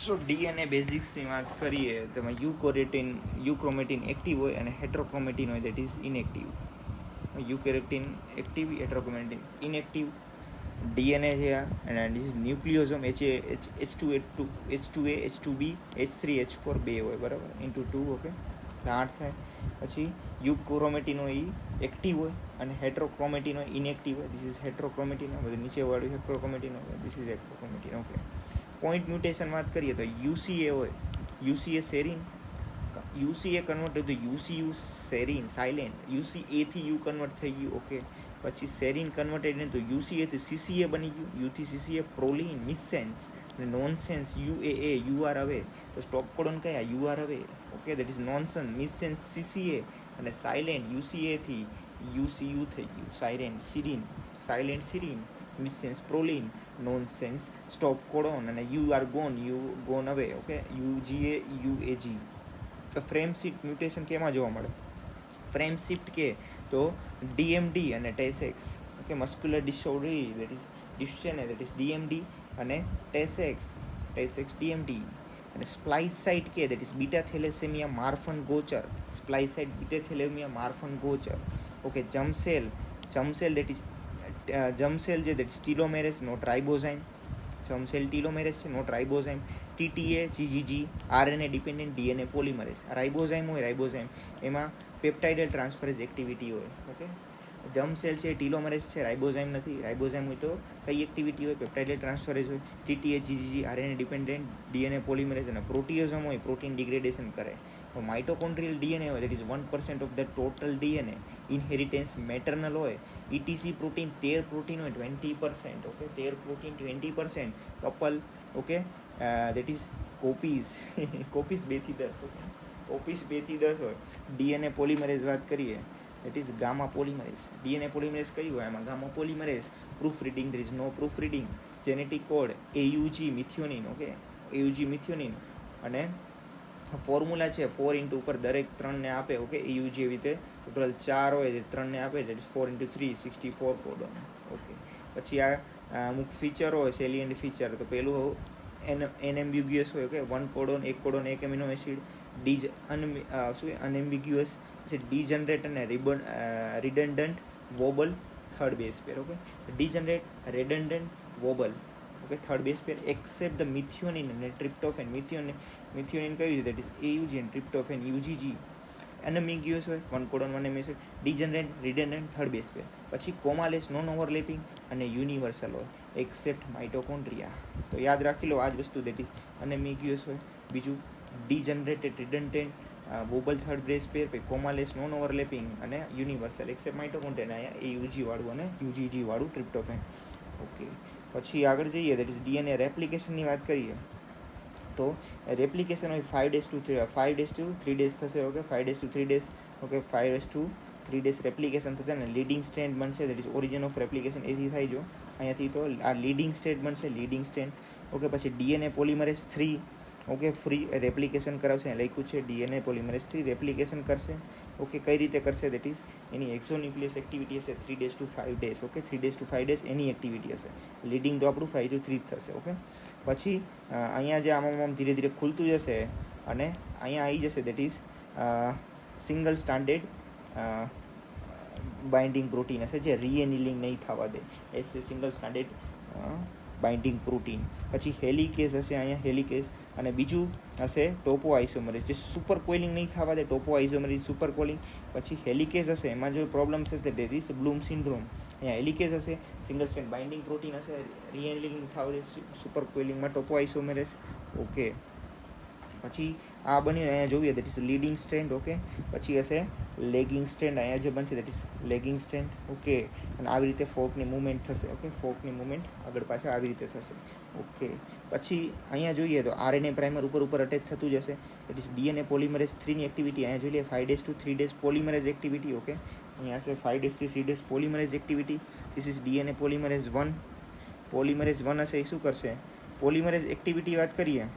સો DNA બેઝિક્સની વાત કરીએ તો એમાં યુક્રોમેટિન એક્ટિવ હોય અને હેટ્રોક્રોમેટિન હોય, that is inactive. Euchromatin active, heterochromatin inactive. DNA છે આ, અને this is ન્યુક્લિયોઝોમ. H2A, H2B, H3, H4 બે હોય, બરાબર, ઇન્ટુ 2. ઓકે, 8 થાય. પછી યુક્રોમેટિન હોય એ એક્ટિવ હોય અને હેટ્રોક્રોમેટિન હોય ઇનએક્ટિવ હોય. This is heterochromatin. બધું નીચેવાળું હેટ્રોક્રોમેટિન હોય, this is heterochromatin. Okay, point mutation વાત કરીએ તો યુસીએ હોય, યુસીએ સેરીન, યુસીએ કન્વર્ટ થયું તો યુસીયુ સેરીન સાયલેન્ટ, યુસીએથી યુ કન્વર્ટ થઈ ગયું. ઓકે, પછી સેરીન કન્વર્ટેડ ને તો યુસીએથી સીસીએ બની ગયું, યુથી સીસીએ પ્રોલીન, મિસસેન્સ અને નોનસેન્સ યુએએ, યુઆર હવે. તો સ્ટોપ કોડોન કયા? યુઆર હવે. Okay, that is nonsense, missense CCA, અને સાયલેન્ટ યુસીએથી યુસીયુ થઈ ગયું, silent serine, silent serine, missense proline, nonsense stop codon, અને you are gone, you gone away. Okay, UGA UAG. તો ફ્રેમ શિફ્ટ મ્યુટેશન કેમાં જોવા મળે? ફ્રેમ શિફ્ટ કે તો ડીએમડી અને Tay Sachs. Okay, muscular disorder, that is Duchenne, that is DMD, અને Tay Sachs DMD. અને સ્પ્લાઇસ સાઇટ કે that is beta thalassaemia Marfan Gaucher, splice site beta thalassaemia Marfan Gaucher. Okay, germ cell that is germ cell જે that is telomerase, not ribozyme. Germ cell telomerase છે, not ribozyme. TTA, GGG, RNA dependent DNA polymerase. Ribozyme હોય, ribozyme એમાં peptidyl transferase activity હોય. Okay, germ cell છે, telomerase છે, રાઇબોઝાઇમ નથી. રાઇબોઝાઇમ હોય તો કઈ એક્ટિવિટી હોય? પેપ્ટાઇડલ ટ્રાન્સફરેઝ હોય. TTA, GGG, RNA dependent DNA polymerase. અને પ્રોટીઓઝમ હોય, પ્રોટીન ડિગ્રેડેશન કરે. તો માઇટોકોન્ડ્રિયલ ડીએનએ હોય, that is 1% of the total DNA. Inheritance maternal હોય. ઇટીસી પ્રોટીન 13 પ્રોટીન હોય, 20%. Okay, 13 protein 20%. Couple. Okay, that is copies copies 2 થી 10. Okay, copies 2 થી 10 હોય. ડીએનએ પોલિમરેઝ વાત કરીએ, that is gamma polymerase. DNA polymerase કયું હોય? એમાં gamma polymerase. Proof reading, there is no proof reading. Genetic code AUG methionine. Okay, AUG methionine. અને formula છે 4 ઇન્ટુ ઉપર દરેક 3 ને આપે. ઓકે, એયુજી એવી રીતે ટોટલ 4 હોય, 3 ને આપે, that is 4 into 3, 64 codon. Okay, પછી આ અમુક ફીચર હોય, સેલિયન્ટ ફીચર. તો પેલું એનએમ્બ્યુગ્યુઅસ હોય. Okay, 1 codon, 1 codon, 1 amino acid. Unambiguous છે, ડીજનરેટ અને redundant wobble third base pair. Okay, degenerate, redundant, wobble. Okay, third base pair. Except the methionine અને ટ્રિપ્ટોફેન. મિથિયોનિન કયું છે? દેટ ઇઝ એયુજી, અને ટ્રિપ્ટોફેન યુજીજી. અનએમ્બિગ્યુઅસ હોય, 1 codon, 1 amino acid. Degenerate, redundant, third base pair. પછી commaless, non overlapping અને universal હોય, except mitochondria. તો યાદ રાખી લો આ જ વસ્તુ, દેટ ઇઝ અનએમ્બિગ્યુઅસ હોય. બીજું degenerated, redundant, wobble third base pair, પછી કોમાલેસ, નોન ઓવરલેપિંગ અને યુનિવર્સલ, એક્સેપ્ટ માઇટોકોન્ડ્રિયા. અહીંયા એયુજી વાળું અને યુજીજી વાળું ટ્રિપ્ટોફેન. ઓકે, પછી આગળ જઈએ, દેટ ઇઝ ડીએનએ રેપ્લિકેશનની વાત કરીએ તો રેપ્લિકેશન હોય 5 days to 3 days થશે. Okay, 5 days to 3 days. Okay, 5 days to 3 days replication થશે. અને લીડિંગ સ્ટેન્ડ બનશે, that is origin of replication એથી થાય. જો અહીંયાથી તો આ લીડિંગ સ્ટેન્ડ બનશે, લીડિંગ સ્ટેન્ડ. ઓકે, પછી DNA polymerase 3. Okay, free replication કરાવશે. લખ્યું છે ડીએનએ પોલિમરેઝ 3 રેપ્લિકેશન કરશે. ઓકે, કઈ રીતે કરશે? દેટ ઇઝ એની એક્ઝોન્યુક્લિયસ એક્ટિવિટી હશે 3 days to 5 days. Okay, 3 days to 5 days any activity હશે. લીડિંગ તો આપણું 5 to 3 થશે. ઓકે, પછી અહીંયા જે આમાં ધીરે ધીરે ખુલતું જશે અને અહીંયા આવી જશે, that is single standard binding protein હશે જે રીએનિલિંગ નહીં થવા દે. એસ એ સિંગલ સ્ટાન્ડર્ડ બાઇન્ડિંગ પ્રોટીન. પછી હેલિકેઝ હશે અહીંયા, હેલિકેઝ. અને બીજું હશે ટોપો આઇસોમરેઝ જે સુપર કોઇલિંગ નહીં થવા દે. ટોપો આઇસોમરેઝ સુપર કોલિંગ. પછી હેલિકેઝ હશે, એમાં જો પ્રોબ્લેમ છે તે દેટ ઇઝ બ્લૂમ સિન્ડ્રોમ. અહીંયા હેલિકેઝ હશે, સિંગલ સ્ટેન્ડ બાઇન્ડિંગ પ્રોટીન હશે, રીએનિલિંગ નહીં થવા દે સુપર કોઇલિંગમાં ટોપો આઇસોમરેઝ. ઓકે, પછી આ બની અહીંયા જોઈએ, that is leading strand. Okay, પછી હશે લેગિંગ સ્ટ્રેન્ડ. અહીંયા જે બનશે that is lagging strand. Okay, અને આવી રીતે ફોર્કની મૂવમેન્ટ થશે. ઓકે, ફોર્કની મૂવમેન્ટ આગળ પાછળ આવી રીતે થશે. ઓકે, પછી અહીંયા જોઈએ તો આરએનએ પ્રાઇમર ઉપર અટેચ થતું જશે. દેટ ઇઝ ડીએનએ પોલિમરેઝ 3ની એક્ટિવિટી અહીંયા જોઈ લઈએ. 5 days to 3 days polymerase activity. Okay, અહીંયા હશે 5 days to 3 days polymerase activity. This is DNA polymerase 1. Polymerase 1 હશે, એ શું કરશે? પોલિમરેઝ એક્ટિવિટી વાત કરીએ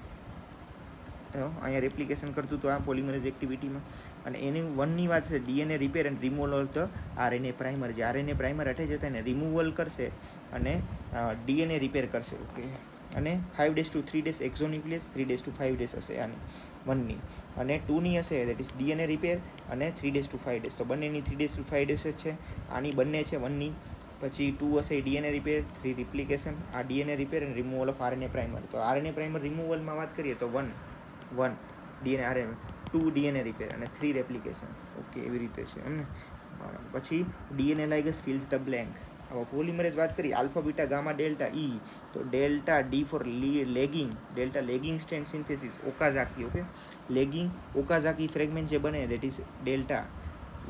અહીંયા રેપ્લિકેશન કરતું તો આ પોલિમરેઝ એક્ટિવિટીમાં. અને એની 1ની વાત છે DNA repair and removal of the RNA primer. જે આરએનએ પ્રાઇમર અટેચ હતા એને રિમૂવલ કરશે અને ડીએનએ રિપેર કરશે. ઓકે, અને 5 days to 3 days એક્ઝોન્યુક્લિયસ, 3 days to 5 days હશે આની 1ની, અને 2ની હશે દેટ ઇઝ ડીએનએ રિપેર અને 3 days to 5 days. તો બંનેની 3 days to 5 days જ છે. આની બંને છે 1ની. પછી 2 હશે ડીએનએ રિપેર, 3 રિપ્લિકેશન. આ ડીએનએ રિપેર અને રિમૂવલ ઓફ આરએનએ પ્રાઇમર. તો આરએનએ પ્રાઇમર રિમૂવલમાં વાત કરીએ તો 1 ડીએનએ આરએનએ, 2 ડીએનએ રિપેર અને 3 રેપ્લિકેશન. ઓકે, એવી રીતે છે એમ ને. પછી DNA ligase fills the blank. હવે પોલિમરેઝ વાત કરીએ alpha beta gamma delta E, તો delta D for lagging, delta lagging strand synthesis Okazaki. Okay, lagging Okazaki fragment જે બને દેટ ઇઝ ડેલ્ટા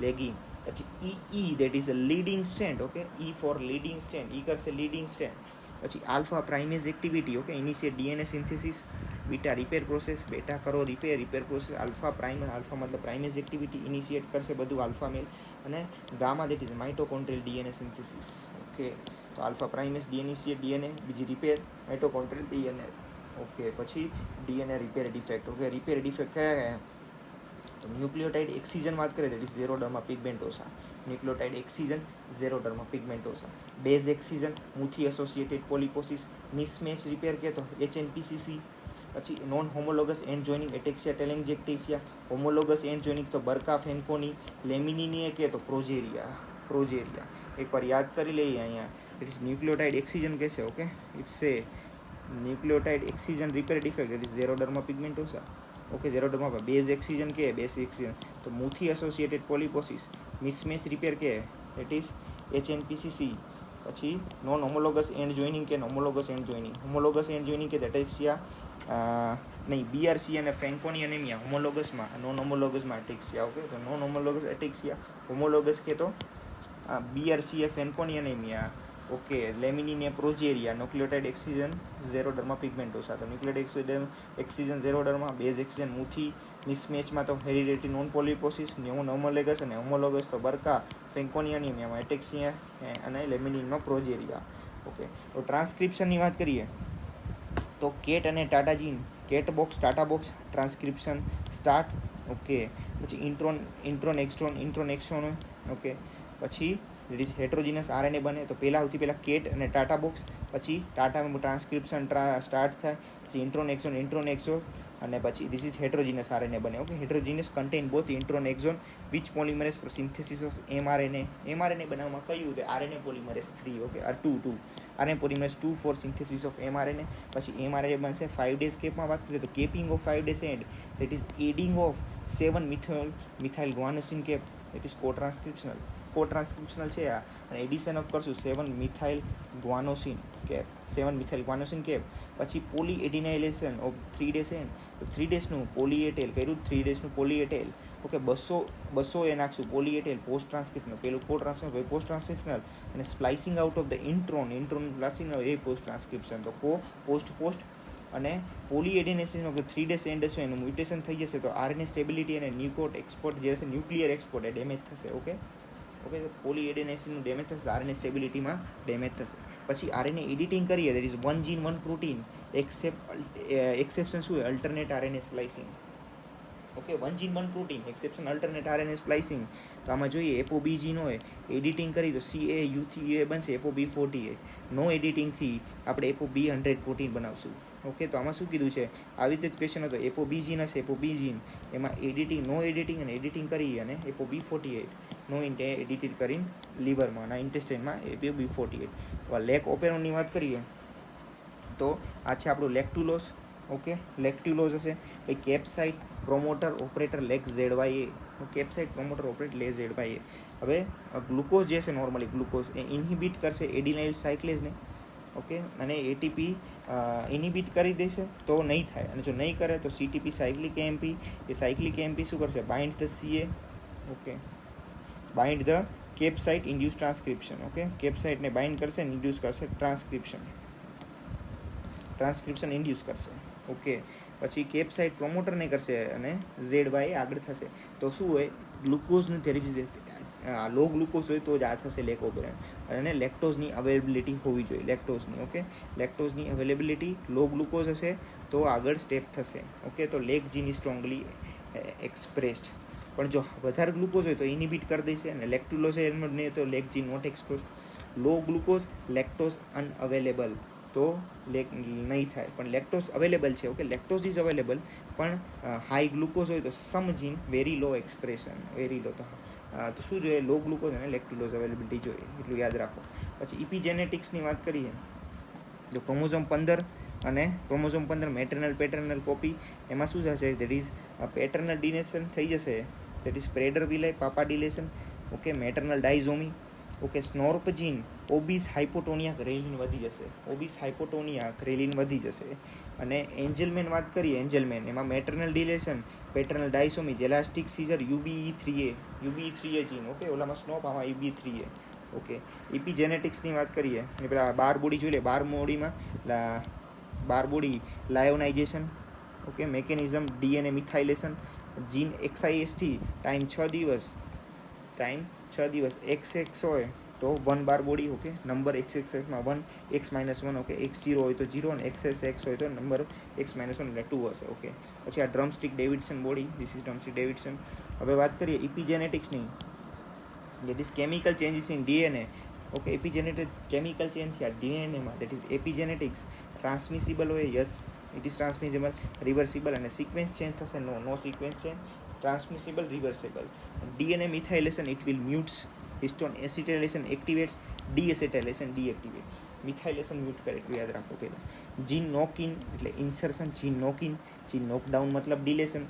લેગિંગ. પછી E that is a leading strand. Okay, E for leading strand, E કરશે leading strand. પછી alpha primase activity. Okay, initiate DNA synthesis. Beta repair process, beta કરો repair process. Alpha primer, alpha મતલબ primase activity initiate કરશે બધું alpha male. અને gamma that is mitochondrial DNA synthesis. Okay, તો alpha primase initiate DNA, બીજી repair mitochondrial DNA. Okay, પછી DNA repair defect. Okay, repair defect કયા? તો nucleotide excision વાત કરીએ that is xeroderma pigmentosa. Nucleotide excision xeroderma pigmentosa. Base excision MUTYH associated polyposis. Mismatch repair કે તો HNPCC. પછી non homologous end joining ataxia telangiectasia. Homologous end joining તો બરકા ફેન્કોની. લેમિનીની કે તો પ્રોજેરિયા. એકવાર યાદ કરી લઈએ અહીંયા. ઇટ ઇઝ ન્યુક્લિયોટાઇડ એક્સિજન કહેશે. Okay, if say nucleotide excision repair defect it is xeroderma pigmentosa. Okay, xeroderma base excision કે બેઝ એક્સિજન તો MUTYH associated polyposis. Mismatch repair કે ઇટ ઇઝ HNPCC. પછી નોન હોમોલોગસ એન્ડ જોઇનિંગ કે homologous end joining. Homologous end joining કે ataxia નહીં, BRC અને Fanconi anaemia હોમોલોગસમાં, non હોમોલોગસમાં એટેક્સિયા. ઓકે, તો નોન હોમોલોગસ એટેક્સિયા, હોમોલોગસ કે તો BRC ફેન્કોની એનેમિયા. ઓકે, લેમિનીને પ્રોજેરિયા. Nucleotide excision xeroderma પિગમેન્ટોસા. તો ન્યુક્લિયોટાઇડ એક્સિજન ઝેરોડર્મા, બેઝ એક્સિજન મુથી. મિસમેચમાં તો હેરિડિટી નોન પોલિપોસિસ. નોન હોમોલોગસ અને હોમોલોગસ તો બરકા ફેન્કોની એનેમિયામાં એટેક્સિયા અને લેમિનીનમાં પ્રોજેરિયા. ઓકે, તો ટ્રાન્સક્રિપ્શનની વાત કરીએ તો કેટ અને TATA gene. CAAT box, TATA box, transcription start. Okay, પછી ઇન્ટ્રોન એક્સ્ટ્રોન. ઓકે, પછી ઇટ ઇઝ હેટ્રોજીનસ આરએનએ બને તો સૌથી પહેલાં કેટ અને ટાટા બોક્સ. પછી ટાટામાં ટ્રાન્સક્રિપ્શન સ્ટાર્ટ થાય. પછી ઇન્ટ્રોન એક્ઝોન અને પછી ધીસ ઇઝ હેટ્રોજીનસ આરએનએ બને. Okay, heterogeneous contain both intron exon which polymerase for synthesis of mRNA. mRNA બનાવવામાં કયું છે? RNA polymerase 3. Okay, 2 RNA polymerase 2 for synthesis of mRNA. પછી mRNA બનશે 5 days કેપમાં વાત કરીએ તો capping of 5 days end that is adding of 7 methyl guanosine cap. That is cotranscriptional છે આ. અને એડિશન ઓફ કરશું 7 મિથાઇલ ગ્વાનોસિન કેપ. પછી poly adenylation of 3 days end. તો 3 daysનું પોલીએટેલ કર્યું, 3 daysનું પોલીએટેલ. ઓકે, 200 એ નાખશું પોલીએટેલ. પોસ્ટ ટ્રાન્સક્રિપ્શનલ, પેલું પોસ્ટ ટ્રાન્સક્રિપ્શનલ અને splicing out of the intron splicing એ પોસ્ટ ટ્રાન્સક્રિપ્શન. તો પોસ્ટ અને પોલીએડિનેશન ઓફ 3 days એન્ડ હશે એનું મ્યુટેશન થઈ જશે તો આરએનએ સ્ટેબિલિટી અને ન્યુકોટ એક્સપોર્ટ જે હશે ન્યુક્લિયર એક્સપોર્ટ એ ડેમેજ થશે. ઓકે, તો પોલીએડિનેશનનું ડેમેજ થશે, આરએનએ સ્ટેબિલિટીમાં ડેમેજ થશે. પછી આરએનએ એડિટિંગ કરીએ that is 1 gene 1 protein. Exception શું હોય? Alternate RNA splicing. Okay, 1 gene 1 protein exception alternate RNA splicing. તો આમાં જોઈએ એપોબી જીન હોય, એડિટિંગ કરી તો CAU3A બનશે એપોબી48. નો એડિટિંગથી આપણે એપોબી 100 પ્રોટીન બનાવશું. ઓકે, તો આમાં શું કીધું છે? આવી રીતે જ ક્વેશ્ચન હતો. એપોબી જીન હશે, એપોબી જીન એમાં નો એડિટિંગ અને એડિટિંગ કરી અને એપોબી48 નો એડિટેડ કરીને લીવરમાં અને ઇન્ટેસ્ટાઇનમાં એપોબી48. તો આ લેક ઓપેરોનની વાત કરીએ તો આ છે આપણું લેક્ટુલોઝ. ઓકે, લેક્ટ્યુલોઝ હશે. પછી CAP site promoter operator lac ZYA. CAP site promoter operate lac ZYA. હવે ગ્લુકોઝ જે છે નોર્મલી ગ્લુકોઝ એ ઇન્હિબિટ કરશે એડિનાઇલ સાયક્લેઝને. ઓકે, અને એટીપી ઇનિબિટ કરી દેશે તો નહીં થાય, અને જો નહીં કરે તો CTP સાયક્લિક એમપી. એ સાયક્લિક એમપી શું કરશે? Bind the CA. Okay, bind the CAP site induce transcription. Okay, કેપ્સાઇડને બાઇન્ડ કરશે અને ઇન્ડ્યુસ કરશે ટ્રાન્સક્રિપ્શન ઇન્ડ્યુસ કરશે. ઓકે, પછી કેપ્સાઇડ પ્રોમોટરને કરશે અને ZYA આગળ થશે. તો શું હોય? ગ્લુકોઝનું લો ગ્લુકોઝ હોય તો જ આ થશે લેક ઓપેરન. અને લેક્ટોઝની અવેલેબિલિટી હોવી જોઈએ લેક્ટોઝની. ઓકે, લેક્ટોઝની અવેલેબિલિટી લો ગ્લુકોઝ હશે તો આગળ સ્ટેપ થશે. ઓકે, તો લેક જીન સ્ટ્રોંગલી એક્સપ્રેસ્ડ. પણ જો વધારે ગ્લુકોઝ હોય તો ઇનિબિટ કરી દેશે અને લેક્ટુલોઝ એલમોડ નહીં તો lac gene not expressed. Low glucose lactose unavailable. તો નહીં થાય. પણ લેક્ટોઝ અવેલેબલ છે, ઓકે, લેક્ટોઝ ઇઝ અવેલેબલ, પણ હાઈ ગ્લુકોઝ હોય તો some gene very low expression, very low. તો શું જોઈએ? લો ગ્લુકોઝ અને લેક્ટોઝ અવેલેબિલિટી જોઈએ, એટલું યાદ રાખો. પછી ઇપીજેનેટિક્સની વાત કરીએ તો ક્રોમોઝોમ 15 અને ક્રોમોઝોમ 15 મેટર્નલ પેટર્નલ કોપી, એમાં શું થશે? દેટ ઇઝ પેટર્નલ ડિનેશન થઈ જશે, that is Prader Willi papa deletion, okay, maternal disomy, okay, SNRPN gene obese hypotonia ghrelin વધી જશે, ઓબીસ હાઇપોટોનિયા ગ્રેલિન વધી જશે. અને એન્જલમેન વાત કરીએ, એન્જલમેન એમાં મેટર્નલ ડિલેશન, પેટર્નલ ડાયસોમી, જેલાસ્ટિક સીઝર, યુબીઈ3એ જીન, ઓકે, ઓલામાં સ્નોપ, આમાં યુબી3એ, ઓકે. ઇપીજેનેટિક્સની વાત કરીએ, પેલા 12 બોડી જોઈ લે. 12 બોડીમાં 12 body lyonization, okay, mechanism DNA methylation, gene XIST time 6 દિવસ, XX હોય તો 1 12 બોડી, ઓકે, નંબર XXXમાં 1 X-1, ઓકે, X0 હોય તો 0 અને XSX હોય તો નંબર X-1 એટલે 2 હશે, ઓકે. પછી આ drumstick Davidson body, this is drumstick Davidson. હવે વાત કરીએ ઇપીજેનેટિક્સની, that is chemical changes in DNA, okay. Epigenetic chemical change થયા ડીએનએમાં, દેટ ઇઝ એપિજેનેટિક્સ. ટ્રાન્સમિસિબલ હોય, yes, it is transmissible. Reversible અને સિક્વન્સ ચેન્જ થશે, no sequence change. Transmissible, reversible. DNA methylation, it will mutes. Histone acetylation activates, deacetylation deactivates. Methylation mute કરે, એટલું યાદ રાખો પહેલાં. જીન નોક ઇન એટલે insertion, gene knock in. Gene knock down મતલબ deletion.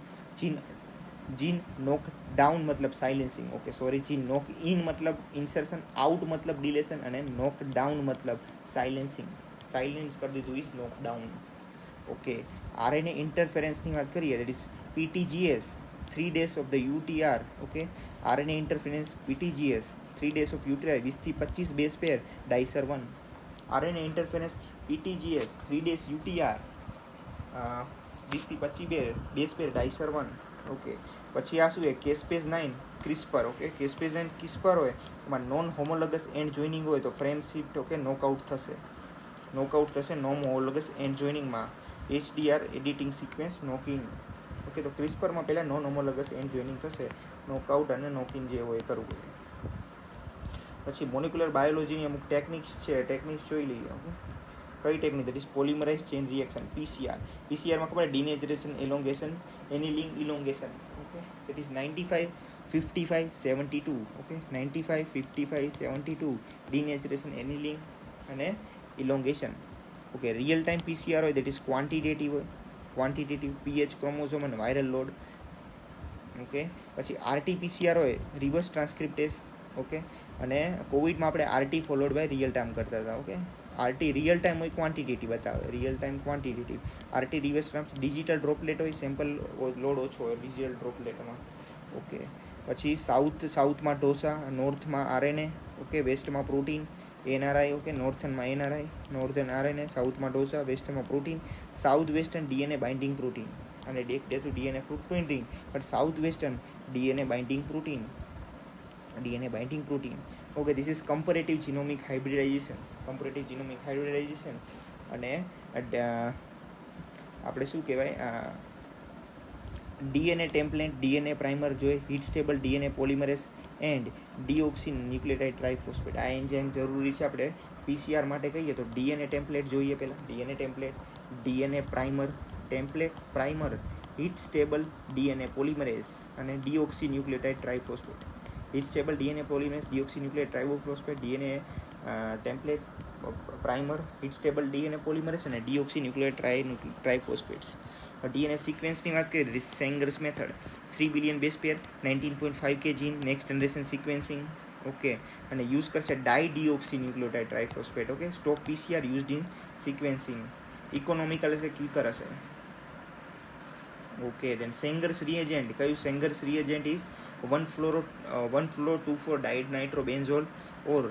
Gene knock down મતલબ silencing, okay, sorry. Gene knock in મતલબ insertion, out મતલબ ડિલેશન, અને નોક ડાઉન મતલબ સાયલેન્સિંગ. સાયલેન્સ કરી દીધું is knock down, okay. RNA ઇન્ટરફેરન્સની વાત કરીએ, that is PTGS 3 days of the UTR, okay. RNA interference PTGS 3 days of UTR 20 થી 25 base pair dicer 1. RNA interference PTGS 3 days UTR 20 થી 25 બેઝ પેર ડાયસર 1, ઓકે. પછી આ શું છે? Caspase 9 CRISPR, okay. Caspase 9 CRISPR હોય એમાં non homologous end joining હોય તો ફ્રેમ શિફ્ટ, ઓકે, નોકઆઉટ થશે. નોન હોમોલોગસ એન્ડ જોઈનિંગમાં HDR editing sequence knocking, okay. તો ક્રિસ્પરમાં પહેલાં નોન હોમોલોગસ એન્ડ જોઈનિંગ થશે, નોકઆઉટ અને નોકિંગ જે હોય એ કરવું પડે. પછી મોલિક્યુલર બાયોલોજીની અમુક ટેકનિક્સ છે, ટેકનિક્સ જોઈ લઈએ, ઓકે. કઈ technique? That is polymerize chain reaction, પીસીઆરમાં ખબર denaturation, elongation, annealing elongation, okay. That is 95 55 72, okay. 95 55 72 denaturation, annealing અને elongation, okay. Real time PCR હોય, that is quantitative PH, chromosome અને વાયરલ લોડ, ઓકે. પછી RT-PCR હોય, reverse ટ્રાન્સક્રિપ્ટેઝ, okay. અને કોવિડમાં આપણે RT followed by real time કરતા હતા, ઓકે. RT રિયલ ટાઈમ હોય, ક્વોન્ટિટેટિવ બતાવે, real time quantitative. RT reverse trans, digital droplet હોય, સેમ્પલ લોડ ઓછો હોય ડિજિટલ ડ્રોપલેટમાં, ઓકે. પછી સાઉથમાં ઢોસા, નોર્થમાં RNA, ઓકે, વેસ્ટમાં protein, NRI, okay. Northern RNA, સાઉથમાં ઢોસા, વેસ્ટમાં protein. South western DNA binding protein અને DNA fruit printing, but south western DNA binding protein, okay. This is comparative genomic hybridisation, અને આપણે શું કહેવાય, DNA ટેમ્પલેટ, DNA પ્રાઇમર જોઈએ, heat stable DNA polymerase and deoxy nucleotide triphosphate. આ enzyme જરૂરી છે આપણે PCR માટે કહીએ તો. DNA ટેમ્પલેટ જોઈએ પહેલાં, DNA template, DNA primer, heat stable DNA polymerase અને deoxy nucleotide triphosphate. Heat stable DNA polymerase, deoxy nucleotide triphosphate, DNA template, primer, heat stable DNA polymerase અને ડીઓક્સી ન્યુક્લિયોટાઇડ ટ્રાઇફોસ્ફેટ્સ. DNA સિક્વન્સની વાત કરીએ, Sanger's method, 3 billion base pair, 19.5 K gene, next generation sequencing, okay. અને use કરશે dideoxy nucleotide triphosphate, okay. Stop PCR used in sequencing. Economical હશે, quicker હશે, okay. Then Sanger's reagent, કયું? Sanger's reagent is 1-fluoro-2,4 diNitrobenzoal or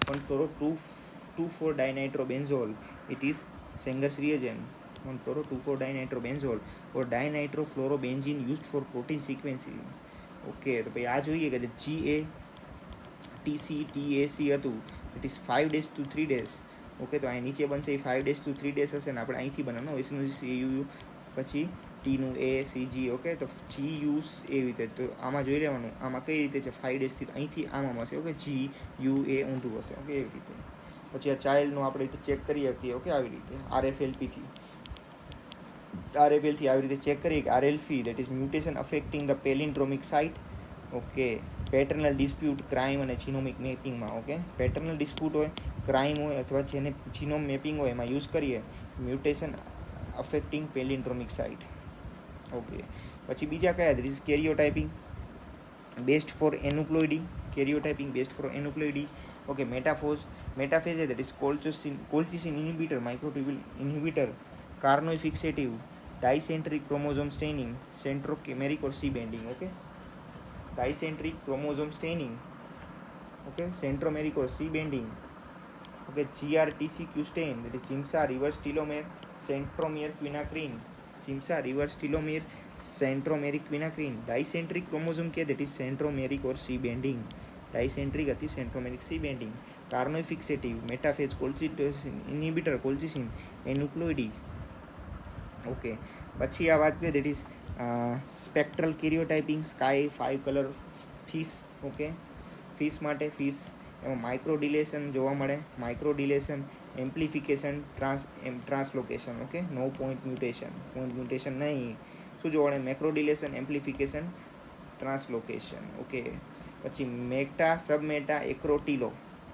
1-fluoro-2,4 diNitrobenzoal. It is Senger's reagent. 1-fluoro-2,4 diNitrobenzoal or dinitrophlorobenzene used for protein sequencing, okay. તો ભાઈ આ જોઈએ કે GATC હતું, it is 5 days to 3 days, okay. તો અહીં નીચે બનશે એ 5 days to 3 days હશે ને આપણે અહીંથી બનાવવાનું એસનું CU, પછી ટીનું ACG, ઓકે. તો GU એવી રીતે, તો આમાં જોઈ લેવાનું આમાં કઈ રીતે છે. 5 days થી અહીંથી આમાં હશે, ઓકે. GUA ઊંધું હશે, ઓકે, એવી રીતે. પછી આ ચાઇલ્ડનું આપણે રીતે ચેક કરી શકીએ. ઓકે, આવી રીતે આરએફએલથી આવી રીતે ચેક કરીએ કે RLP that is mutation affecting the palindromic site. Okay, paternal dispute crime અને જીનોમિક મેપિંગમાં. ઓકે, પેટર્નલ ડિસ્પ્યુટ હોય, ક્રાઇમ હોય અથવા જેને જીનોમ મેપિંગ હોય એમાં યુઝ કરીએ mutation affecting palindromic site. Okay, પછી બીજા કયા? This is karyotyping best for aneuploidy. Karyotyping best for aneuploidy. Okay, metaphase that is colchicine inhibitor, microtubule inhibitor, Carnoy fixative, dicentric chromosome staining, centromeric or C banding. Okay, ડાઇસેન્ટ્રિક chromosome staining, okay, centromeric or C banding. Okay, GRTCQ stain that is Giemsa reverse telomere, centromere quinacrine, Giemsa reverse telomere, centromeric quinacrine. Dicentric chromosome કે that is centromeric or C banding, dicentric હતી centromeric C banding. Carnoy fixative, metaphase colchicine inhibitor, colchicine aneuploidy. Okay, પછી આ વાત કરીએ that is spectral karyotyping, SKY 5 colour fish. Okay, fish માટે એમાં micro deletion જોવા મળે, micro deletion, amplification, translocation. Okay, નો point mutation નહીં. શું જોવા મળે? Macro deletion, amplification, translocation. Okay, પછી મેટા, સબમેટા, એક્રો, ટીલો.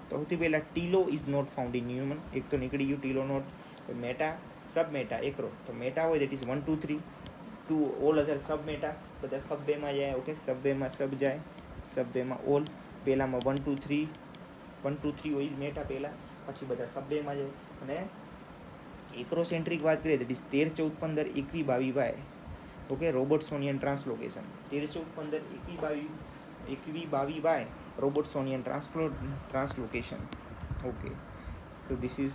તો સૌથી પહેલાં telo is not found in human. એક તો નીકળી ગયું ટીલો નોટ. Meta, submeta, એક્રો. તો મેટા હોય દેટ ઇઝ 1 2 3, 2 ઓલ અધર સબમેટા, બધા સબવેમાં જાય. ઓકે, સબવેમાં સબ જાય, સબવેમાં ઓલ. પહેલામાં 1 2 3 હોય મેટા પહેલાં, પછી બધા સબવેમાં જાય. અને એક્રોસેન્ટ્રિક વાત કરીએ that is 13 14 15 21 22 Y. Okay, Robertsonian translocation 13 14 15 21 22 Y, Robertsonian translocation. Okay, so this is done.